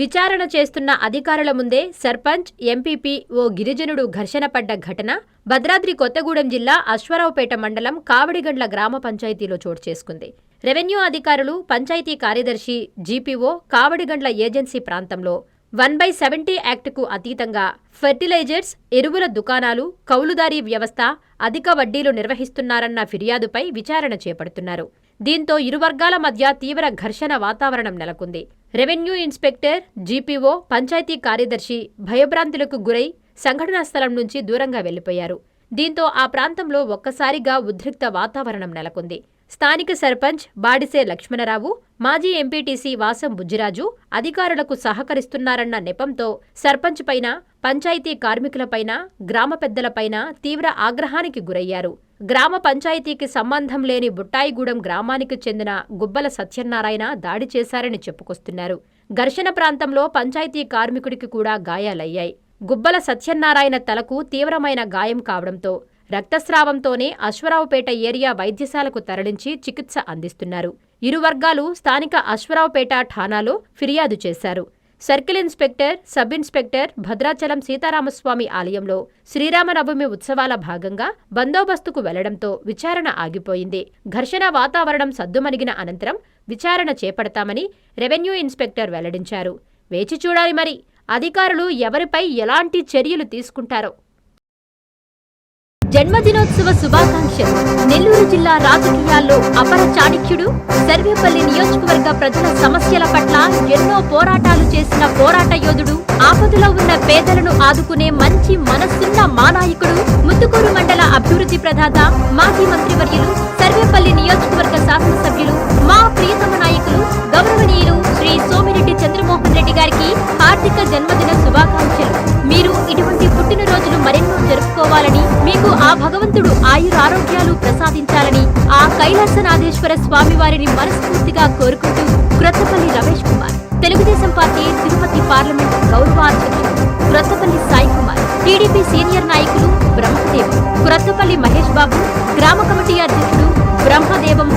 విచారణ చేస్తున్న అధికారుల ముందే సర్పంచ్, ఎంపీపీ ఓ గిరిజనుడు ఘర్షణ పడ్డ ఘటన భద్రాద్రి కొత్తగూడెం జిల్లా అశ్వారావుపేట మండలం కావడిగండ్ల గ్రామ పంచాయతీలో చోటు చేసుకుంది. రెవెన్యూ అధికారులు, పంచాయతీ కార్యదర్శి, జీపీఓ కావడిగండ్ల ఏజెన్సీ ప్రాంతంలో 1/70 యాక్టుకు అతీతంగా ఫెర్టిలైజర్స్, ఎరువుల దుకాణాలు, కౌలుదారీ వ్యవస్థ, అధిక వడ్డీలు నిర్వహిస్తున్నారన్న ఫిర్యాదుపై విచారణ చేపడుతున్నారు. దీంతో ఇరు వర్గాల మధ్య తీవ్ర ఘర్షణ వాతావరణం నెలకొంది. రెవెన్యూ ఇన్స్పెక్టర్, జీపీఓ, పంచాయతీ కార్యదర్శి భయభ్రాంతులకు గురై సంఘటనా స్థలం నుంచి దూరంగా వెళ్లిపోయారు. దీంతో ఆ ప్రాంతంలో ఒక్కసారిగా ఉద్రిక్త వాతావరణం నెలకొంది. స్థానిక సర్పంచ్ బాడిసే లక్ష్మణరావు, మాజీ ఎంపీటీసీ వాసం బుజ్జిరాజు అధికారులకు సహకరిస్తున్నారన్న నెపంతో సర్పంచ్ పైన, పంచాయతీ కార్మికులపైన, గ్రామ పెద్దలపైన తీవ్ర ఆగ్రహానికి గురయ్యారు. గ్రామ పంచాయతీకి సంబంధం లేని బుట్టాయిగూడెం గ్రామానికి చెందిన గుబ్బల సత్యనారాయణ దాడి చేశారని చెప్పుకొస్తున్నారు. ఘర్షణ ప్రాంతంలో పంచాయతీ కార్మికుడికి కూడా గాయాలయ్యాయి. గుబ్బల సత్యనారాయణ తలకు తీవ్రమైన గాయం కావడంతో రక్తస్రావంతోనే అశ్వారావుపేట ఏరియా వైద్యశాలకు తరలించి చికిత్స అందిస్తున్నారు. ఇరు వర్గాలు స్థానిక అశ్వారావుపేట ఠాణాలో ఫిర్యాదు చేశారు. Circle inspector, sub inspector Bhadrachalam Sitaramaswamy ఆలయంలో శ్రీరామనవమి ఉత్సవాల భాగంగా బందోబస్తుకు వెళ్లడంతో విచారణ ఆగిపోయింది. ఘర్షణ వాతావరణం సద్దుమణిగిన అనంతరం విచారణ చేపడతామని రెవెన్యూ ఇన్స్పెక్టర్ వెల్లడించారు. వేచి చూడాలి మరి అధికారులు ఎవరిపై ఎలాంటి చర్యలు తీసుకుంటారో. జన్మదినోత్సవ శుభాకాంక్షలు. నెల్లూరు జిల్లా రాజకీయాల్లో అపర చాణక్యుడు, సర్వేపల్లి నియోజకవర్గ ప్రజల సమస్యల పట్ల ఎన్నో పోరాటాలు చేసిన పోరాట యోధుడు, ఆపదలో ఉన్న పేదలను ఆదుకునే మంచి మనసున్న మానాయకుడు, ముత్తుకూరు మండల అభివృద్ధి ప్రదాత, మాజీ మంత్రివర్యులు, సర్వేపల్లి నియోజకవర్గ శాసనసభ్యులు, మా ప్రియతమ నాయకులు గౌరవనీయులు శ్రీ సోమిరెడ్డి చంద్రమోహన్ రెడ్డి గారికి హార్దిక జన్మదిన శుభాకాంక్షలు. మీరు ఇటువంటి పుట్టినరోజులు మరెన్నో జరుపుకోవాలని, మీకు ఆ భగవంతుడు ఆయురారోగ్యాలు ప్రసాదించాలని ఆ కైలాసనాథేశ్వర స్వామివారిని మనస్ఫూర్తిగా కోరుకుంటూ క్రొత్తపల్లి రమేష్ కుమార్, తెలుగుదేశం పార్టీ తిరుపతి పార్లమెంట్ గౌరవాధ్యక్షుడు క్రొత్తపల్లి సాయి కుమార్, టీడీపీ సీనియర్ నాయకులు బ్రహ్మదేవం, క్రొత్తపల్లి మహేష్ బాబు, గ్రామ కమిటీ అధ్యక్షుడు బ్రహ్మదేవం